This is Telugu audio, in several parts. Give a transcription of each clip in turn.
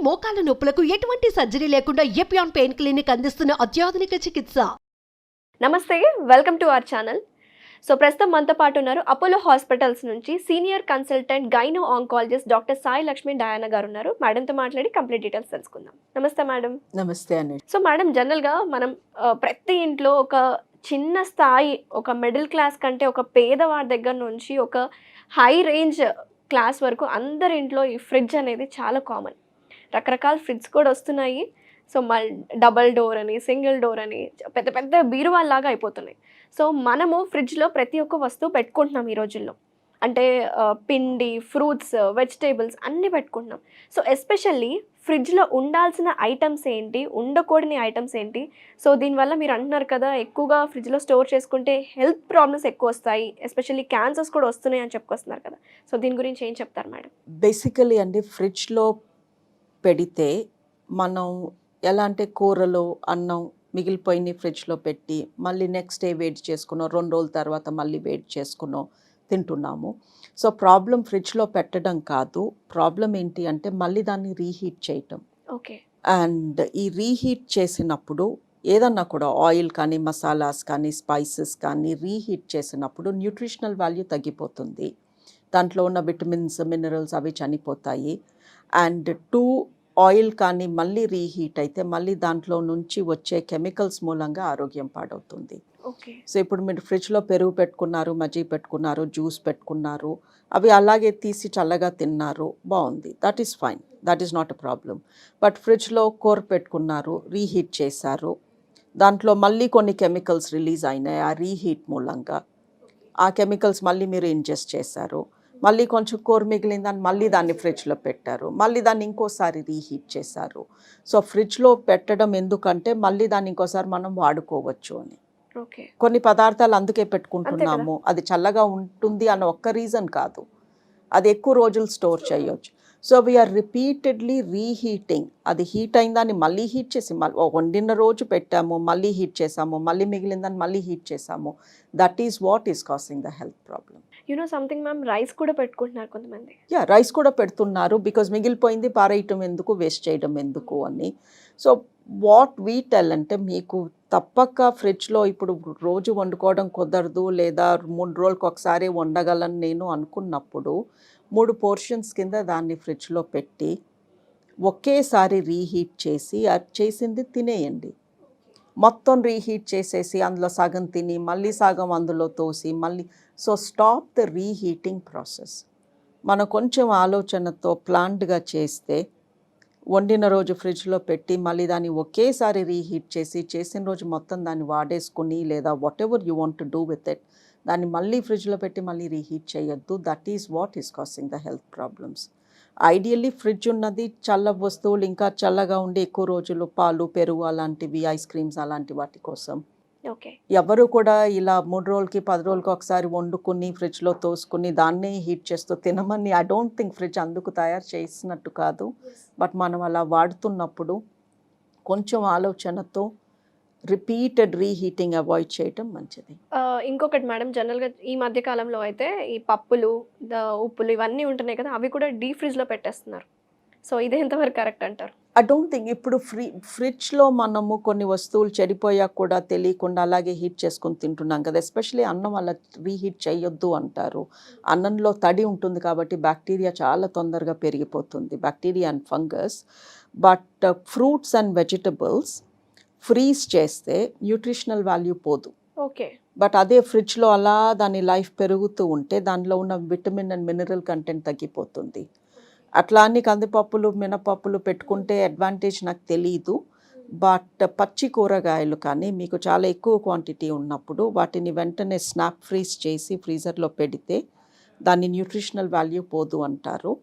మోకాల నొప్పులకు ఎటువంటి సర్జరీ లేకుండా ఎపియాన్ పెయిన్ క్లినిక్ అందిస్తున్న అత్యాధునిక చికిత్స. నమస్తే, welcome to our channel. So ప్రస్తుతం మనతో పాటు ఉన్నారు అపోలో హాస్పిటల్స్ నుంచి senior consultant gynae oncologist doctor Sai Lakshmi Diana గారు ఉన్నారు. మేడంతో మాట్లాడి కంప్లీట్ డీటెయిల్స్ తెలుసుకుందాం. నమస్తే మేడం. నమస్తే అండి. సో మేడం, జనరల్గా మనం ప్రతి ఇంట్లో ఒక చిన్న స్థాయి, ఒక మిడిల్ క్లాస్ కంటే ఒక పేదవాడి దగ్గర నుంచి ఒక హై రేంజ్ క్లాస్ వరకు అందరి ఇంట్లో ఈ ఫ్రిడ్జ్ అనేది చాలా కామన్. రకరకాల ఫ్రిడ్జ్ కూడా వస్తున్నాయి. సో డబల్ డోర్ అని, సింగిల్ డోర్ అని, పెద్ద పెద్ద బీరువాల్లాగా అయిపోతున్నాయి. సో మనము ఫ్రిడ్జ్లో ప్రతి ఒక్క వస్తువు పెట్టుకుంటున్నాం ఈ రోజుల్లో. అంటే పిండి, ఫ్రూట్స్, వెజిటేబుల్స్ అన్నీ పెట్టుకుంటున్నాం. సో ఎస్పెషల్లీ ఫ్రిడ్జ్లో ఉండాల్సిన ఐటమ్స్ ఏంటి, ఉండకూడని ఐటమ్స్ ఏంటి? సో దీనివల్ల మీరు అంటున్నారు కదా, ఎక్కువగా ఫ్రిడ్జ్లో స్టోర్ చేసుకుంటే హెల్త్ ప్రాబ్లమ్స్ ఎక్కువ వస్తాయి, ఎస్పెషల్లీ క్యాన్సర్స్ కూడా వస్తున్నాయి అని చెప్పుకొస్తున్నారు కదా. సో దీని గురించి ఏం చెప్తారు మేడం? బేసికలీ అండి, ఫ్రిడ్జ్లో పెడితే మనం ఎలా అంటే కూరలు, అన్నం మిగిలిపోయిన ఫ్రిడ్జ్లో పెట్టి మళ్ళీ నెక్స్ట్ డే వేడి చేసుకున్నాం, 2 రోజుల తర్వాత మళ్ళీ వేడి చేసుకున్నాం తింటున్నాము. సో ప్రాబ్లం ఫ్రిడ్జ్లో పెట్టడం కాదు, ప్రాబ్లం ఏంటి అంటే మళ్ళీ దాన్ని రీహీట్ చేయటం. ఓకే. అండ్ ఈ రీహీట్ చేసినప్పుడు ఏదన్నా కూడా ఆయిల్ కానీ, మసాలాస్ కానీ, స్పైసెస్ కానీ రీహీట్ చేసినప్పుడు న్యూట్రిషనల్ వాల్యూ తగ్గిపోతుంది. దాంట్లో ఉన్న విటమిన్స్, మినరల్స్ అవి చనిపోతాయి. అండ్ ఆయిల్ కానీ మళ్ళీ రీహీట్ అయితే మళ్ళీ దాంట్లో నుంచి వచ్చే కెమికల్స్ మూలంగా ఆరోగ్యం పాడవుతుంది. ఓకే. సో ఇప్పుడు మీరు ఫ్రిడ్జ్లో పెరుగు పెట్టుకున్నారు, మజ్జిగ పెట్టుకున్నారు, జ్యూస్ పెట్టుకున్నారు, అవి అలాగే తీసి చల్లగా తిన్నారు, బాగుంది, that is fine, that is not a problem. But ఫ్రిడ్జ్లో కూర పెట్టుకున్నారు, రీహీట్ చేశారు, దాంట్లో మళ్ళీ కొన్ని కెమికల్స్ రిలీజ్ అయినాయి ఆ రీహీట్ మూలంగా. ఆ కెమికల్స్ మళ్ళీ మీరు ఇంజెస్ట్ చేశారు, మళ్ళీ కొంచెం కూర మిగిలిందని మళ్ళీ దాన్ని ఫ్రిడ్జ్లో పెట్టారు, మళ్ళీ దాన్ని ఇంకోసారి రీహీట్ చేశారు. సో ఫ్రిడ్జ్లో పెట్టడం ఎందుకంటే మళ్ళీ దాన్ని ఇంకోసారి మనం వాడుకోవచ్చు అని. ఓకే. కొన్ని పదార్థాలు అందుకే పెట్టుకుంటున్నాము, అది చల్లగా ఉంటుంది అన్న ఒక్క రీజన్ కాదు, అది ఎక్కువ రోజులు స్టోర్ చేయొచ్చు. So we're repeatedly reheating. అది హీట్ అయిందాన్ని మళ్ళీ హీట్ చేసి వండిన రోజు పెట్టాము, మళ్ళీ హీట్ చేసాము, మళ్ళీ మిగిలిందని మళ్ళీ హీట్ చేసాము. That is what is causing the health problem. You know something ma'am, rice కూడా పెట్టుకుంటున్నారు కొంతమంది. రైస్ కూడా పెడుతున్నారు, బికాజ్ మిగిలిపోయింది పారేయటం ఎందుకు, వేస్ట్ చేయడం ఎందుకు అని. సో వాట్ వీ టెల్ అంటే, మీకు తప్పక ఫ్రిడ్జ్లో ఇప్పుడు రోజు వండుకోవడం కుదరదు, లేదా 3 రోజులకు ఒకసారి వండగలను నేను అనుకున్నప్పుడు 3 పోర్షన్స్ కింద దాన్ని ఫ్రిడ్జ్లో పెట్టి ఒకేసారి రీహీట్ చేసి అది చేసింది తినేయండి. మొత్తం రీహీట్ చేసేసి అందులో సగం తిని మళ్ళీ సగం అందులో తోసి మళ్ళీ. So stop the reheating process. మనం కొంచెం ఆలోచనతో ప్లాన్డ్గా చేస్తే, వండిన రోజు ఫ్రిడ్జ్లో పెట్టి మళ్ళీ దాన్ని ఒకేసారి రీహీట్ చేసి చేసిన రోజు మొత్తం దాన్ని వాడేసుకుని, లేదా what ever you want to do with it, దాన్ని మళ్ళీ ఫ్రిడ్జ్లో పెట్టి మళ్ళీ రీహీట్ చేయొద్దు. That is what is causing the health problems. Ideally fridge ఉన్నది చల్ల వస్తువులు, ఇంకా చల్లగా ఉండి ఎక్కువ రోజులు పాలు, పెరుగు అలాంటివి, ఐస్ క్రీమ్స్ అలాంటి వాటి కోసం. ఓకే. ఎవరు కూడా ఇలా 3 రోజులకి 10 రోజులకి ఒకసారి వండుకుని ఫ్రిడ్జ్లో తోసుకుని దాన్నే హీట్ చేస్తూ తినమని, ఐ డోంట్ థింక్ ఫ్రిడ్జ్ అందుకు తయారు చేసినట్టు కాదు. బట్ మనం అలా వాడుతున్నప్పుడు కొంచెం ఆలోచనతో రిపీటెడ్ రీహీటింగ్ అవాయిడ్ చేయటం మంచిది. ఇంకొకటి మేడం, జనరల్గా ఈ మధ్య కాలంలో అయితే ఈ పప్పులు, ఉప్పులు ఇవన్నీ ఉంటున్నాయి కదా, అవి కూడా డీప్ ఫ్రిడ్జ్లో పెట్టేస్తున్నారు. సో ఇది ఎంతవరకు కరెక్ట్ అంటారు? I don't think. ఇప్పుడు ఫ్రిడ్జ్లో మనము కొన్ని వస్తువులు చెడిపోయాక కూడా తెలియకుండా అలాగే హీట్ చేసుకొని తింటున్నాం కదా. ఎస్పెషలీ అన్నం అలా రీహీట్ చేయొద్దు అంటారు. అన్నంలో తడి ఉంటుంది కాబట్టి బ్యాక్టీరియా చాలా తొందరగా పెరిగిపోతుంది, bacteria and fungus. But fruits and vegetables freeze చేస్తే న్యూట్రిషనల్ వాల్యూ పోదు. ఓకే. బట్ అదే ఫ్రిడ్జ్లో అలా దాని లైఫ్ పెరుగుతూ ఉంటే దానిలో ఉన్న విటమిన్ అండ్ మినరల్ కంటెంట్ తగ్గిపోతుంది. అట్లా అన్ని కందిపప్పులు, మినపప్పులు పెట్టుకుంటే అడ్వాంటేజ్ నాకు తెలియదు. బట్ పచ్చి కూరగాయలు కానీ మీకు చాలా ఎక్కువ క్వాంటిటీ ఉన్నప్పుడు వాటిని వెంటనే స్నాప్ ఫ్రీజ్ చేసి ఫ్రీజర్లో పెడితే దాని న్యూట్రిషనల్ వాల్యూ పోదు అంటారు.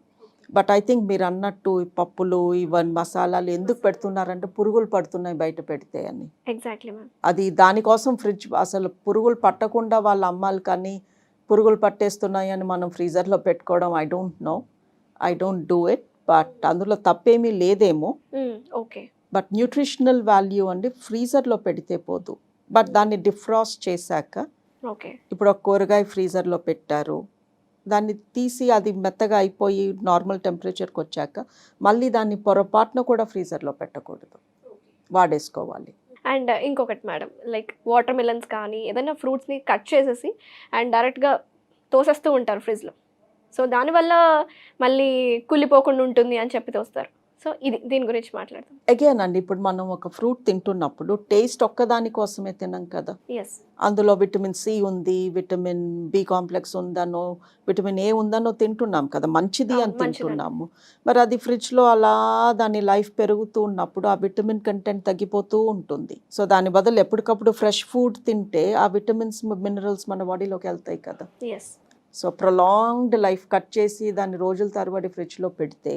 బట్ ఐ థింక్ మీరు అన్నట్టు ఈ పప్పులు, ఈవెన్ మసాలాలు ఎందుకు పెడుతున్నారంటే పురుగులు పడుతున్నాయి బయట పెడితే అని. Exactly ma'am. అది దానికోసం ఫ్రిడ్జ్, అసలు పురుగులు పట్టకుండా వాళ్ళ అమ్మాలి, కానీ పురుగులు పట్టేస్తున్నాయి అని మనం ఫ్రీజర్లో పెట్టుకోవడం I don't do it. But అందులో తప్పేమీ లేదేమో. ఓకే. బట్ న్యూట్రిషనల్ వాల్యూ అండి ఫ్రీజర్లో పెడితే పోదు. బట్ దాన్ని డిఫ్రాస్ట్ చేశాక, ఓకే. ఇప్పుడు ఒక కూరగాయ ఫ్రీజర్లో పెట్టారు, దాన్ని తీసి అది మెత్తగా అయిపోయి నార్మల్ టెంపరేచర్కి వచ్చాక మళ్ళీ దాన్ని పొరపాటున కూడా ఫ్రీజర్లో పెట్టకూడదు, వాడేసుకోవాలి. అండ్ ఇంకొకటి మేడం, లైక్ వాటర్ మిలన్స్ కానీ ఏదైనా ఫ్రూట్స్ని కట్ చేసేసి అండ్ డైరెక్ట్గా తోసేస్తూ ఉంటారు ఫ్రిడ్జ్లో. సో దానివల్ల మళ్ళీ కుళ్ళిపోకుండా ఉంటుంది అని చెప్పి తోస్తారు. సో దీని గురించి మాట్లాడతాం. అగైన్ అండి, ఇప్పుడు మనం ఒక ఫ్రూట్ తింటున్నప్పుడు టేస్ట్ ఒక్కదాని కోసమే తినం కదా. ఎస్, అందులో విటమిన్ సి ఉంది, విటమిన్ బి కాంప్లెక్స్ ఉందనో, విటమిన్ ఏ ఉందనో తింటున్నాం కదా, మంచిది అని తింటున్నాము. మరి అది ఫ్రిడ్జ్లో అలా దాని లైఫ్ పెరుగుతూ ఉన్నప్పుడు ఆ విటమిన్ కంటెంట్ తగ్గిపోతూ ఉంటుంది. సో దాని బదులు ఎప్పటికప్పుడు ఫ్రెష్ ఫుడ్ తింటే ఆ విటమిన్స్ మినరల్స్ మన బాడీలోకి వెళ్తాయి కదా. Yes. So prolonged life cut చేసి దాన్ని రోజుల తరబడి ఫ్రిడ్జ్లో పెడితే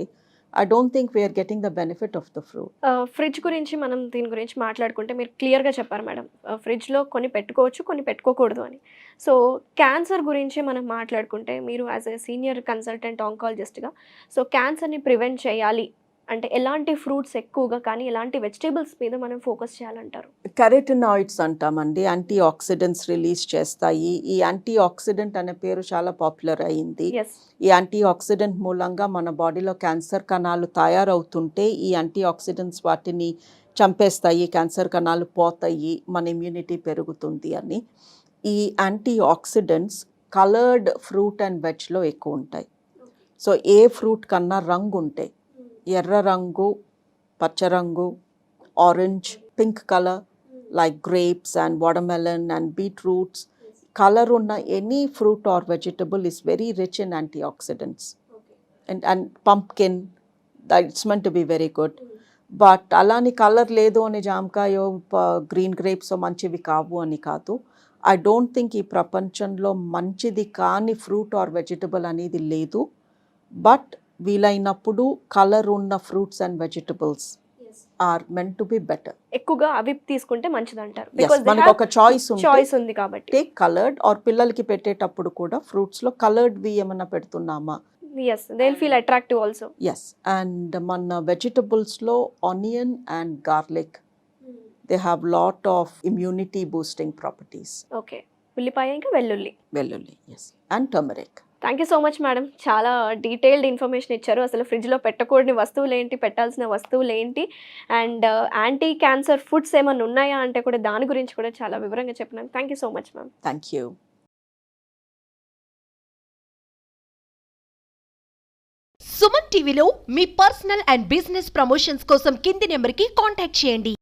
I don't think we're getting the benefit of the fruit. Fridge గురించి మనం దీని గురించి మాట్లాడుకుంటే మీరు క్లియర్గా చెప్పారు మేడం, ఫ్రిడ్జ్లో కొన్ని పెట్టుకోవచ్చు, కొన్ని పెట్టుకోకూడదు అని. సో క్యాన్సర్ గురించి మనం మాట్లాడుకుంటే మీరు యాజ్ ఎ సీనియర్ కన్సల్టెంట్ ఆంకాలజిస్ట్గా, సో క్యాన్సర్ని ప్రివెంట్ చేయాలి అంటే ఎలాంటి ఫ్రూట్స్ ఎక్కువగా కానీ ఎలాంటి వెజిటేబుల్స్ మీద మనం ఫోకస్ చేయాలంటారు? కెరటినాయిడ్స్ అంటామండి, యాంటీ ఆక్సిడెంట్స్ రిలీజ్ చేస్తాయి. ఈ యాంటీ ఆక్సిడెంట్ అనే పేరు చాలా పాపులర్ అయింది. ఎస్. ఈ యాంటీ ఆక్సిడెంట్ మూలంగా మన బాడీలో క్యాన్సర్ కణాలు తయారవుతుంటే ఈ యాంటీ ఆక్సిడెంట్స్ వాటిని చంపేస్తాయి, క్యాన్సర్ కణాలు పోతాయి, మన ఇమ్యూనిటీ పెరుగుతుంది అని. ఈ antioxidants coloured fruit and వెజ్లో ఎక్కువ ఉంటాయి. సో ఏ ఫ్రూట్ కన్నా రంగు ఉంటాయి, ఎర్ర రంగు, పచ్చ రంగు, orange, pink colour like grapes and watermelon and beetroots, colour ఉన్న any fruit or vegetable is very rich in antioxidants. And pumpkin, that's meant to be very good. But అలాని కలర్ లేదు అని జామకాయో గ్రీన్ గ్రేప్స్ మంచివి కావు అని కాదు. ఐ డోంట్ థింక్ ఈ ప్రపంచంలో మంచిది కాని ఫ్రూట్ ఆర్ వెజిటబుల్ అనేది లేదు. బట్ వీలైనప్పుడు కలర్ ఉన్న fruits and vegetables are meant to be better. ఎక్కువగా అవి తీసుకుంటే మంచిది అంటారు, మనకు ఒక చాయిస్ ఉంది కాబట్టి. టేక్ కలర్డ్ ఆర్ పిల్లలకి పెట్టేటప్పుడు కూడా ఫ్రూట్స్ లో కలర్డ్ వి ఏమన్నా పెడుతున్నామా? Yes, they'll feel attractive also. Yes, and మన vegetables లో onion and garlic, they have lot of immunity boosting properties. Okay, ఉల్లిపాయ ఇంకా వెల్లుల్లి. yes, and turmeric. Thank you so much madam, చాలా డీటెయిల్డ్ ఇన్ఫర్మేషన్ ఇచ్చారు. అసలు ఫ్రిడ్జ్లో పెట్టకూడని వస్తువులు ఏంటి, పెట్టాల్సిన వస్తువులు ఏంటి, అండ్ యాంటీ క్యాన్సర్ ఫుడ్స్ ఏమైనా ఉన్నాయా అంటే కూడా దాని గురించి కూడా చాలా వివరంగా చెప్పినాను. Thank you so much ma'am. Thank you. Suman టీవీలో మీ పర్సనల్ అండ్ బిజినెస్ ప్రమోషన్స్ కోసం కింది నెంబర్కి కాంటాక్ట్ చేయండి.